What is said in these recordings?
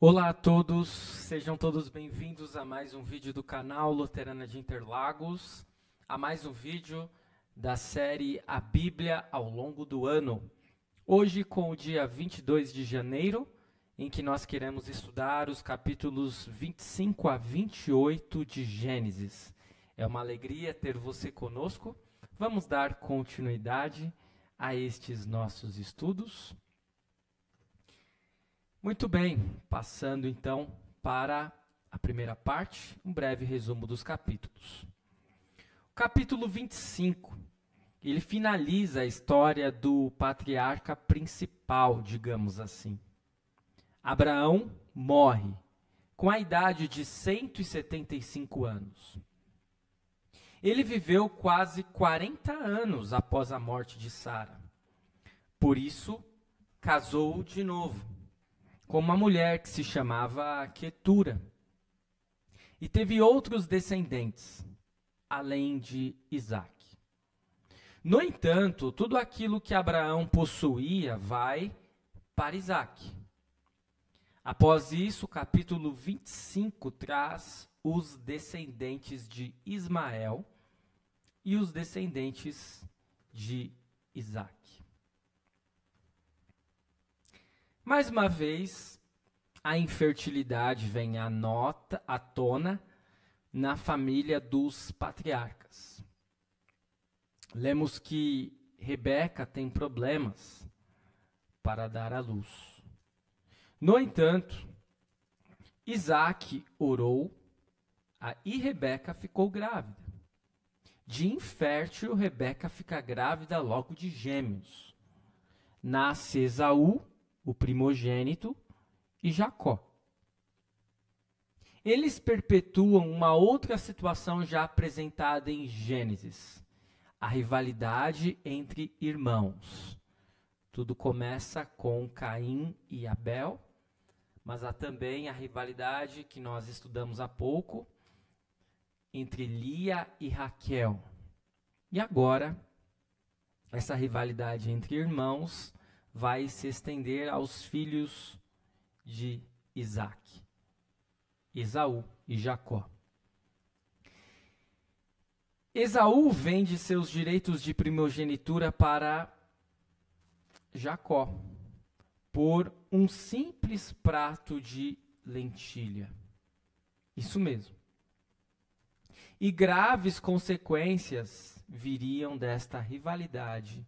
Olá a todos, sejam todos bem-vindos a mais um vídeo do canal Luterana de Interlagos, a mais um vídeo da série A Bíblia ao longo do ano. Hoje com o dia 22 de janeiro, em que nós queremos estudar os capítulos 25 a 28 de Gênesis. É uma alegria ter você conosco. Vamos dar continuidade a estes nossos estudos. Muito bem, passando então para a primeira parte, um breve resumo dos capítulos. O capítulo 25, ele finaliza a história do patriarca principal, digamos assim. Abraão morre com a idade de 175 anos. Ele viveu quase 40 anos após a morte de Sara. Por isso, casou de novo com uma mulher que se chamava Quetura. E teve outros descendentes, além de Isaac. No entanto, tudo aquilo que Abraão possuía vai para Isaac. Após isso, o capítulo 25 traz os descendentes de Ismael e os descendentes de Isaac. Mais uma vez, a infertilidade vem à tona na família dos patriarcas. Lemos que Rebeca tem problemas para dar à luz. No entanto, Isaac orou e Rebeca ficou grávida. De infértil, Rebeca fica grávida logo de gêmeos. Nasce Esaú, o primogênito, e Jacó. Eles perpetuam uma outra situação já apresentada em Gênesis, a rivalidade entre irmãos. Tudo começa com Caim e Abel, mas há também a rivalidade que nós estudamos há pouco, entre Lia e Raquel. E agora, essa rivalidade entre irmãos vai se estender aos filhos de Isaac, Esaú e Jacó. Esaú vende seus direitos de primogenitura para Jacó por um simples prato de lentilha. Isso mesmo. E graves consequências viriam desta rivalidade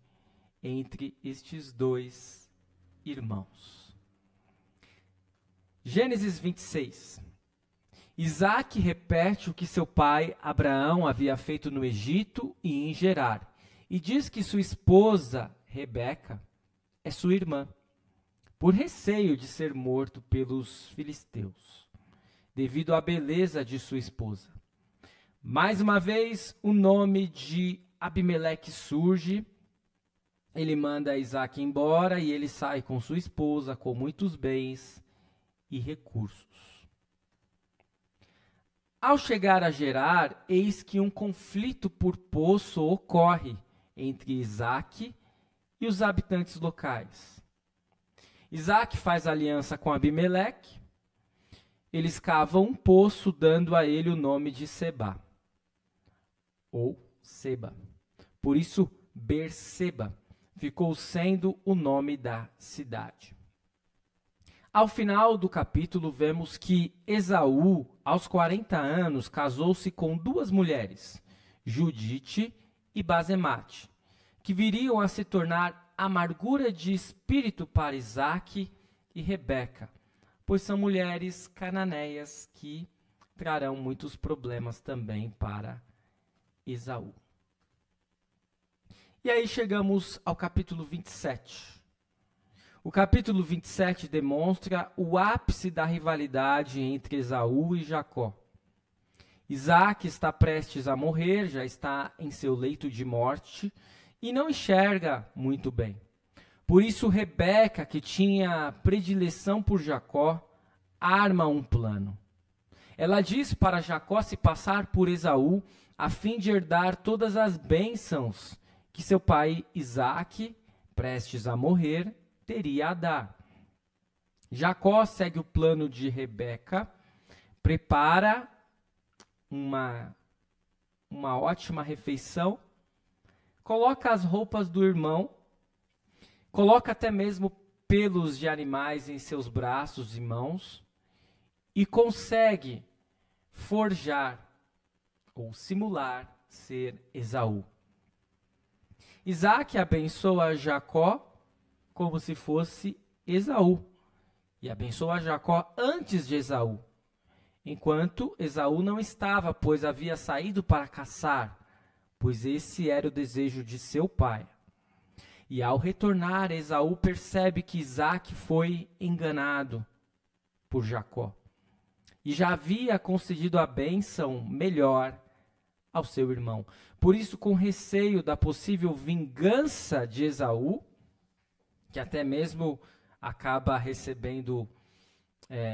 entre estes dois irmãos. Gênesis 26. Isaac repete o que seu pai Abraão havia feito no Egito e em Gerar, e diz que sua esposa, Rebeca, é sua irmã, por receio de ser morto pelos filisteus, devido à beleza de sua esposa. Mais uma vez, o nome de Abimeleque surge. Ele manda Isaac embora e ele sai com sua esposa, com muitos bens e recursos. Ao chegar a Gerar, eis que um conflito por poço ocorre entre Isaac e os habitantes locais. Isaac faz aliança com Abimeleque. Eles cavam um poço, dando a ele o nome de Sebá, ou Seba. Por isso, Berseba ficou sendo o nome da cidade. Ao final do capítulo, vemos que Esaú, aos 40 anos, casou-se com duas mulheres, Judite e Basemate, que viriam a se tornar amargura de espírito para Isaac e Rebeca, pois são mulheres cananeias que trarão muitos problemas também para Esaú. E aí chegamos ao capítulo 27. O capítulo 27 demonstra o ápice da rivalidade entre Esaú e Jacó. Isaac está prestes a morrer, já está em seu leito de morte e não enxerga muito bem. Por isso, Rebeca, que tinha predileção por Jacó, arma um plano. Ela diz para Jacó se passar por Esaú, a fim de herdar todas as bênçãos que seu pai Isaac, prestes a morrer, teria a dar. Jacó segue o plano de Rebeca, prepara uma ótima refeição, coloca as roupas do irmão, coloca até mesmo pelos de animais em seus braços e mãos e consegue forjar ou simular ser Esaú. Isaac abençoa Jacó como se fosse Esaú e abençoa Jacó antes de Esaú, enquanto Esaú não estava, pois havia saído para caçar, pois esse era o desejo de seu pai. E ao retornar, Esaú percebe que Isaac foi enganado por Jacó e já havia concedido a bênção melhor ao seu irmão. Por isso, com receio da possível vingança de Esaú, que até mesmo acaba recebendo,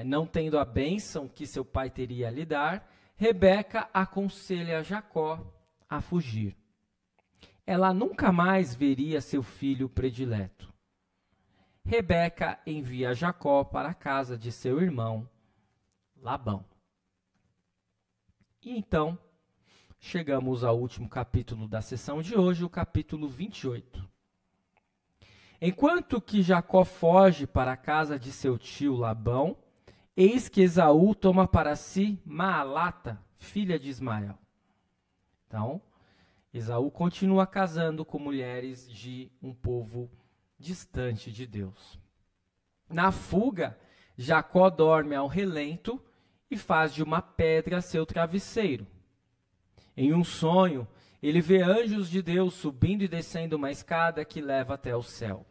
não tendo a bênção que seu pai teria a lhe dar, Rebeca aconselha Jacó a fugir. Ela nunca mais veria seu filho predileto. Rebeca envia Jacó para a casa de seu irmão Labão. E então, chegamos ao último capítulo da sessão de hoje, o capítulo 28. Enquanto que Jacó foge para a casa de seu tio Labão, eis que Esaú toma para si Maalata, filha de Ismael. Então, Esaú continua casando com mulheres de um povo distante de Deus. Na fuga, Jacó dorme ao relento e faz de uma pedra seu travesseiro. Em um sonho, ele vê anjos de Deus subindo e descendo uma escada que leva até o céu.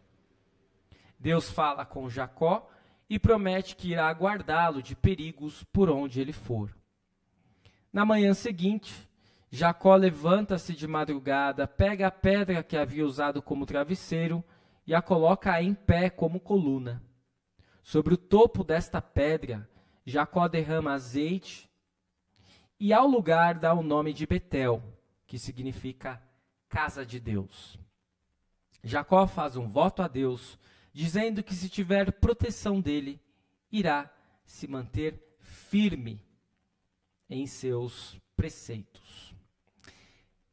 Deus fala com Jacó e promete que irá guardá-lo de perigos por onde ele for. Na manhã seguinte, Jacó levanta-se de madrugada, pega a pedra que havia usado como travesseiro e a coloca em pé como coluna. Sobre o topo desta pedra, Jacó derrama azeite e ao lugar dá o nome de Betel, que significa casa de Deus. Jacó faz um voto a Deus, dizendo que se tiver proteção dele, irá se manter firme em seus preceitos.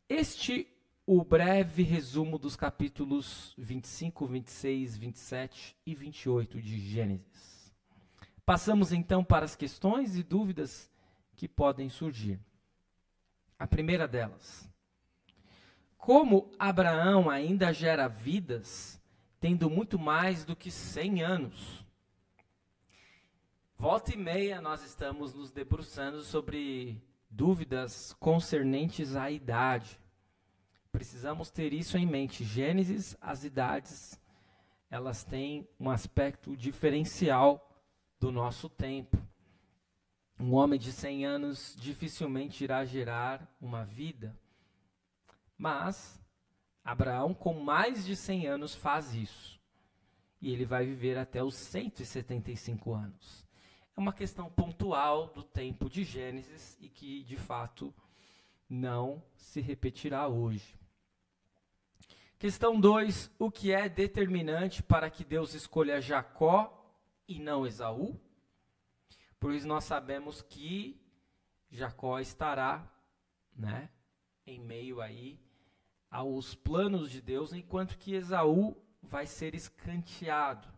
Este o breve resumo dos capítulos 25, 26, 27 e 28 de Gênesis. Passamos então para as questões e dúvidas que podem surgir. A primeira delas: como Abraão ainda gera vidas, tendo muito mais do que 100 anos? Volta e meia nós estamos nos debruçando sobre dúvidas concernentes à idade. Precisamos ter isso em mente. Gênesis, as idades, elas têm um aspecto diferencial do nosso tempo. Um homem de 100 anos dificilmente irá gerar uma vida. Mas Abraão, com mais de 100 anos, faz isso. E ele vai viver até os 175 anos. É uma questão pontual do tempo de Gênesis e que, de fato, não se repetirá hoje. Questão 2. O que é determinante para que Deus escolha Jacó e não Esaú? Pois nós sabemos que Jacó estará, em meio aí aos planos de Deus, enquanto que Esaú vai ser escanteado.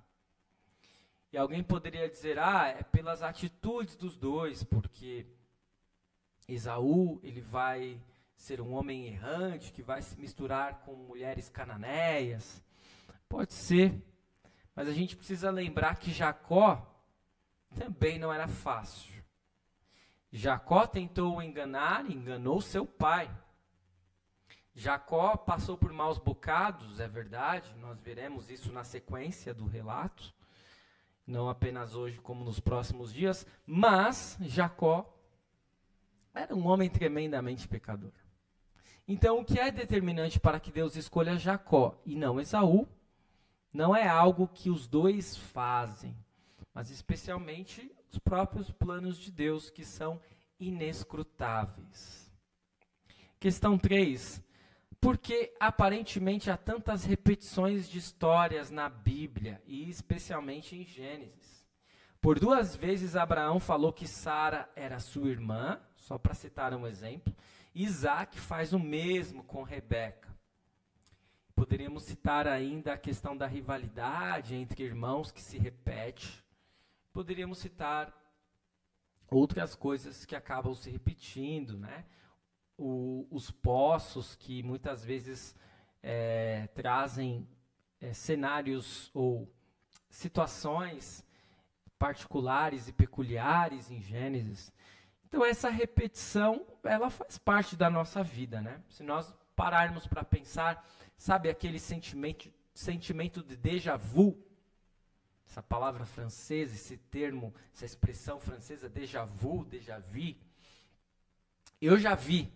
E alguém poderia dizer, é pelas atitudes dos dois, porque Esaú, ele vai ser um homem errante, que vai se misturar com mulheres cananeias. Pode ser, mas a gente precisa lembrar que Jacó também não era fácil. Jacó tentou enganar e enganou seu pai. Jacó passou por maus bocados, é verdade, nós veremos isso na sequência do relato, não apenas hoje como nos próximos dias, mas Jacó era um homem tremendamente pecador. Então, o que é determinante para que Deus escolha Jacó e não Esaú, não é algo que os dois fazem, mas especialmente os próprios planos de Deus, que são inescrutáveis. Questão 3. Por que aparentemente há tantas repetições de histórias na Bíblia, e especialmente em Gênesis? Por 2 vezes Abraão falou que Sara era sua irmã, só para citar um exemplo. Isaac faz o mesmo com Rebeca. Poderíamos citar ainda a questão da rivalidade entre irmãos que se repete. Poderíamos citar outras coisas que acabam se repetindo, né? Os poços que muitas vezes trazem cenários ou situações particulares e peculiares em Gênesis. Então essa repetição, ela faz parte da nossa vida, né? Se nós pararmos para pensar, sabe aquele sentimento de déjà vu? Essa palavra francesa, esse termo, essa expressão francesa, déjà vu, déjà vu. Eu já vi,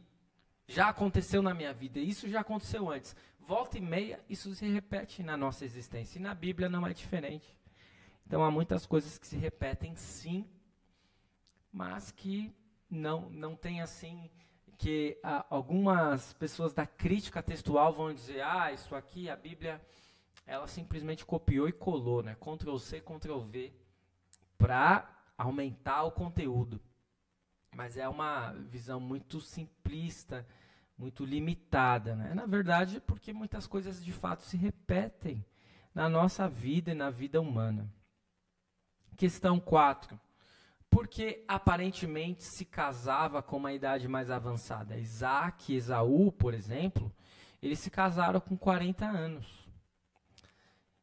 já aconteceu na minha vida, isso já aconteceu antes. Volta e meia, isso se repete na nossa existência. E na Bíblia não é diferente. Então há muitas coisas que se repetem sim, mas que não tem assim, que algumas pessoas da crítica textual vão dizer, isso aqui, a Bíblia, ela simplesmente copiou e colou, né? Ctrl+C, Ctrl+V, para aumentar o conteúdo. Mas é uma visão muito simplista, muito limitada, né? Na verdade, porque muitas coisas de fato se repetem na nossa vida e na vida humana. Questão 4. Porque aparentemente se casava com uma idade mais avançada? Isaac e Esaú, por exemplo, eles se casaram com 40 anos.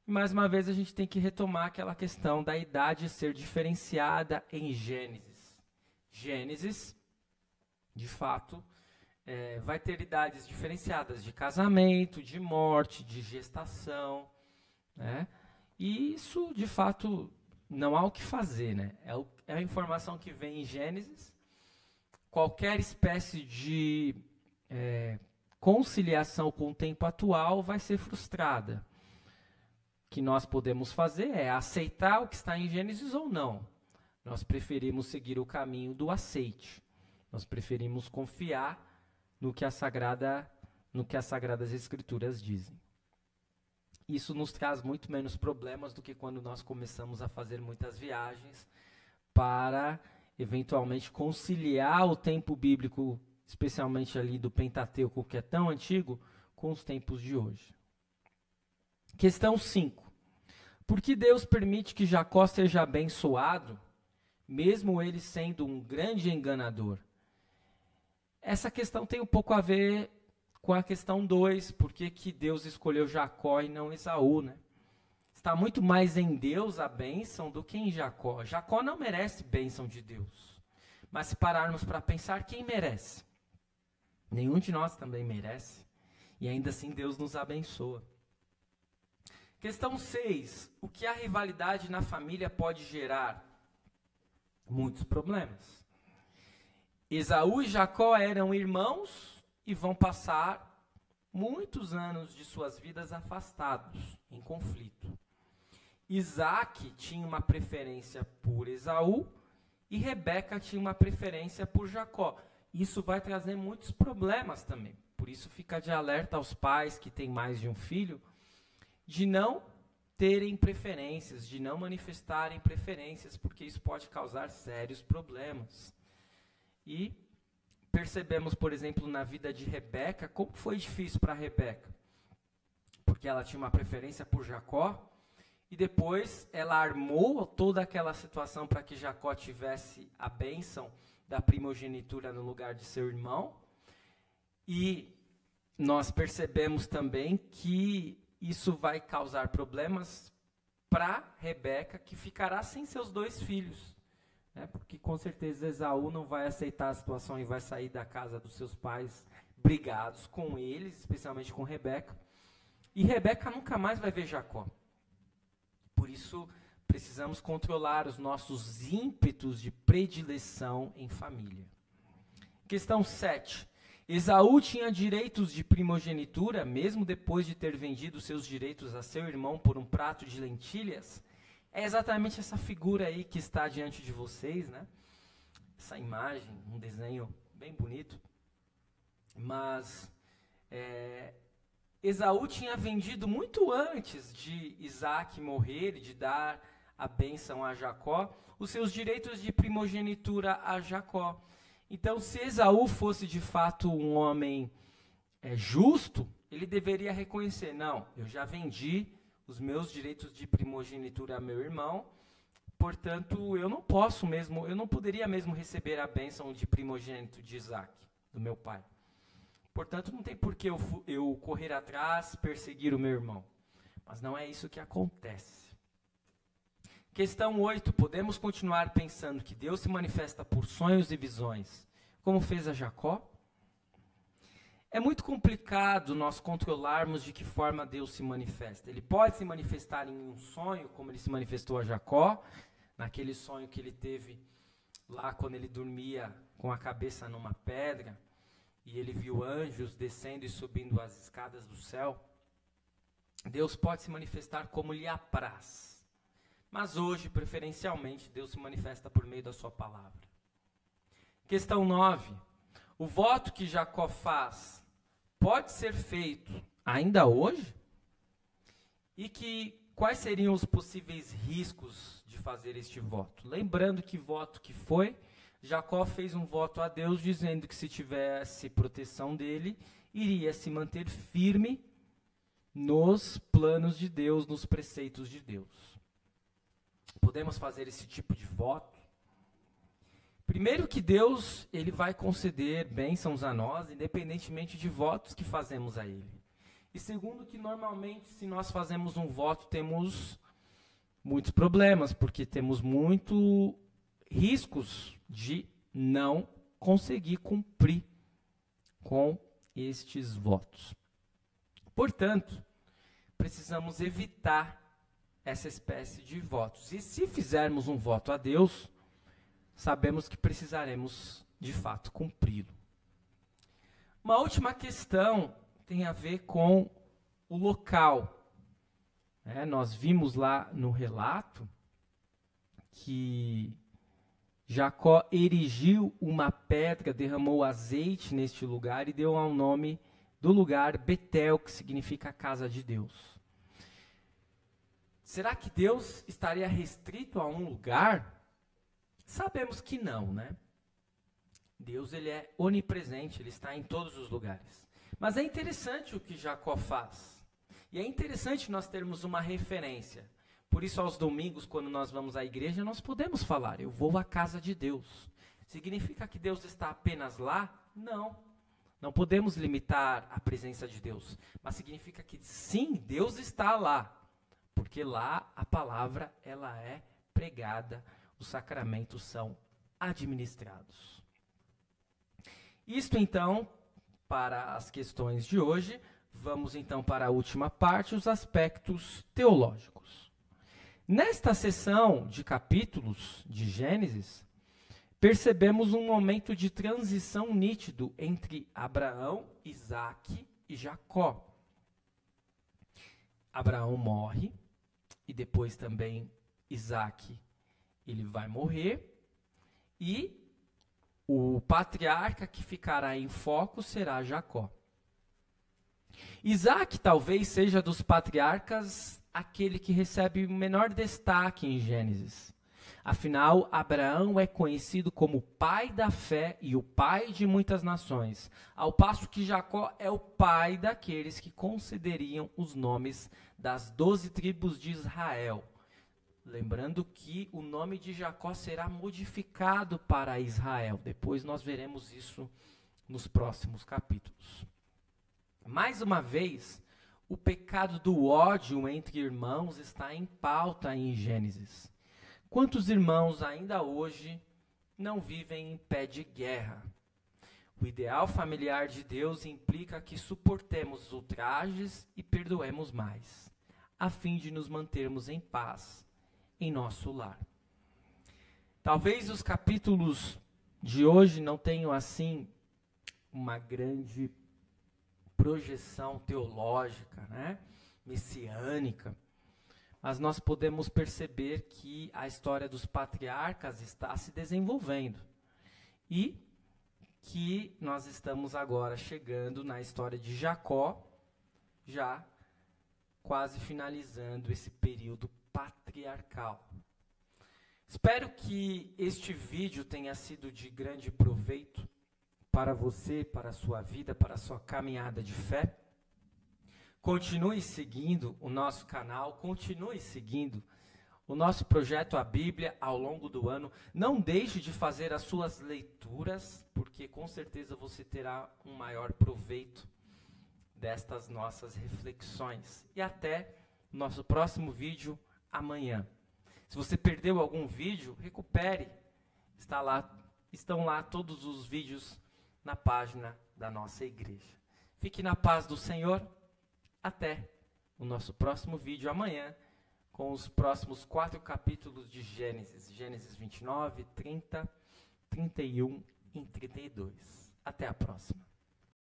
E mais uma vez a gente tem que retomar aquela questão da idade ser diferenciada em Gênesis. Gênesis, de fato, vai ter idades diferenciadas de casamento, de morte, de gestação, né? E isso, de fato, não há o que fazer, né? É a informação que vem em Gênesis. Qualquer espécie de conciliação com o tempo atual vai ser frustrada. O que nós podemos fazer é aceitar o que está em Gênesis ou não. Nós preferimos seguir o caminho do aceite. Nós preferimos confiar no que as Sagradas Escrituras dizem. Isso nos traz muito menos problemas do que quando nós começamos a fazer muitas viagens para, eventualmente, conciliar o tempo bíblico, especialmente ali do Pentateuco, que é tão antigo, com os tempos de hoje. Questão 5. Por que Deus permite que Jacó seja abençoado, mesmo ele sendo um grande enganador? Essa questão tem um pouco a ver com a questão 2, por que Deus escolheu Jacó e não Esaú, né? Está muito mais em Deus a bênção do que em Jacó. Jacó não merece bênção de Deus. Mas se pararmos para pensar, quem merece? Nenhum de nós também merece. E ainda assim Deus nos abençoa. Questão 6. O que a rivalidade na família pode gerar? Muitos problemas. Esaú e Jacó eram irmãos e vão passar muitos anos de suas vidas afastados, em conflito. Isaac tinha uma preferência por Esaú e Rebeca tinha uma preferência por Jacó. Isso vai trazer muitos problemas também. Por isso fica de alerta aos pais que têm mais de um filho, de não terem preferências, de não manifestarem preferências, porque isso pode causar sérios problemas. E percebemos, por exemplo, na vida de Rebeca, como foi difícil para Rebeca. Porque ela tinha uma preferência por Jacó, e depois ela armou toda aquela situação para que Jacó tivesse a bênção da primogenitura no lugar de seu irmão. E nós percebemos também que isso vai causar problemas para Rebeca, que ficará sem seus 2 filhos. Porque com certeza Esaú não vai aceitar a situação e vai sair da casa dos seus pais brigados com eles, especialmente com Rebeca. E Rebeca nunca mais vai ver Jacó. Por isso, precisamos controlar os nossos ímpetos de predileção em família. Questão 7. Esaú tinha direitos de primogenitura, mesmo depois de ter vendido seus direitos a seu irmão por um prato de lentilhas? É exatamente essa figura aí que está diante de vocês, né? Essa imagem, um desenho bem bonito. Mas Esaú tinha vendido muito antes de Isaac morrer e de dar a bênção a Jacó, os seus direitos de primogenitura a Jacó. Então, se Esaú fosse de fato um homem justo, ele deveria reconhecer, não, eu já vendi os meus direitos de primogenitura a meu irmão, portanto, eu não poderia mesmo receber a bênção de primogênito de Isaac, do meu pai. Portanto, não tem por que eu correr atrás, perseguir o meu irmão. Mas não é isso que acontece. Questão 8. Podemos continuar pensando que Deus se manifesta por sonhos e visões, como fez a Jacó? É muito complicado nós controlarmos de que forma Deus se manifesta. Ele pode se manifestar em um sonho, como ele se manifestou a Jacó, naquele sonho que ele teve lá quando ele dormia com a cabeça numa pedra, e ele viu anjos descendo e subindo as escadas do céu. Deus pode se manifestar como lhe apraz. Mas hoje, preferencialmente, Deus se manifesta por meio da sua palavra. Questão 9. O voto que Jacó faz pode ser feito ainda hoje? E quais seriam os possíveis riscos de fazer este voto? Lembrando que voto que foi, Jacó fez um voto a Deus dizendo que se tivesse proteção dele, iria se manter firme nos planos de Deus, nos preceitos de Deus. Podemos fazer esse tipo de voto? Primeiro que Deus, ele vai conceder bênçãos a nós, independentemente de votos que fazemos a ele. E segundo que normalmente, se nós fazemos um voto, temos muitos problemas, porque temos muitos riscos de não conseguir cumprir com estes votos. Portanto, precisamos evitar essa espécie de votos. E se fizermos um voto a Deus, sabemos que precisaremos, de fato, cumpri-lo. Uma última questão tem a ver com o local. Nós vimos lá no relato que Jacó erigiu uma pedra, derramou azeite neste lugar e deu ao nome do lugar Betel, que significa casa de Deus. Será que Deus estaria restrito a um lugar? Sabemos que não, né? Deus, ele é onipresente, ele está em todos os lugares. Mas é interessante o que Jacó faz. E é interessante nós termos uma referência. Por isso, aos domingos, quando nós vamos à igreja, nós podemos falar, eu vou à casa de Deus. Significa que Deus está apenas lá? Não. Não podemos limitar a presença de Deus. Mas significa que sim, Deus está lá. Porque lá a palavra ela é pregada, os sacramentos são administrados. Isto então, para as questões de hoje, vamos então para a última parte, os aspectos teológicos. Nesta seção de capítulos de Gênesis, percebemos um momento de transição nítido entre Abraão, Isaque e Jacó. Abraão morre, e depois também Isaque, ele vai morrer, e o patriarca que ficará em foco será Jacó. Isaque talvez seja dos patriarcas aquele que recebe o menor destaque em Gênesis. Afinal, Abraão é conhecido como o pai da fé e o pai de muitas nações, ao passo que Jacó é o pai daqueles que concederiam os nomes das 12 tribos de Israel. Lembrando que o nome de Jacó será modificado para Israel. Depois nós veremos isso nos próximos capítulos. Mais uma vez, o pecado do ódio entre irmãos está em pauta em Gênesis. Quantos irmãos ainda hoje não vivem em pé de guerra? O ideal familiar de Deus implica que suportemos ultrajes e perdoemos mais, a fim de nos mantermos em paz em nosso lar. Talvez os capítulos de hoje não tenham assim uma grande projeção teológica, messiânica, mas nós podemos perceber que a história dos patriarcas está se desenvolvendo e que nós estamos agora chegando na história de Jacó, já quase finalizando esse período patriarcal. Espero que este vídeo tenha sido de grande proveito para você, para a sua vida, para a sua caminhada de fé. Continue seguindo o nosso canal, continue seguindo o nosso projeto A Bíblia ao longo do ano. Não deixe de fazer as suas leituras, porque com certeza você terá um maior proveito destas nossas reflexões. E até o nosso próximo vídeo amanhã. Se você perdeu algum vídeo, recupere. Estão lá todos os vídeos na página da nossa igreja. Fique na paz do Senhor. Até o nosso próximo vídeo amanhã, com os próximos 4 capítulos de Gênesis. Gênesis 29, 30, 31 e 32. Até a próxima.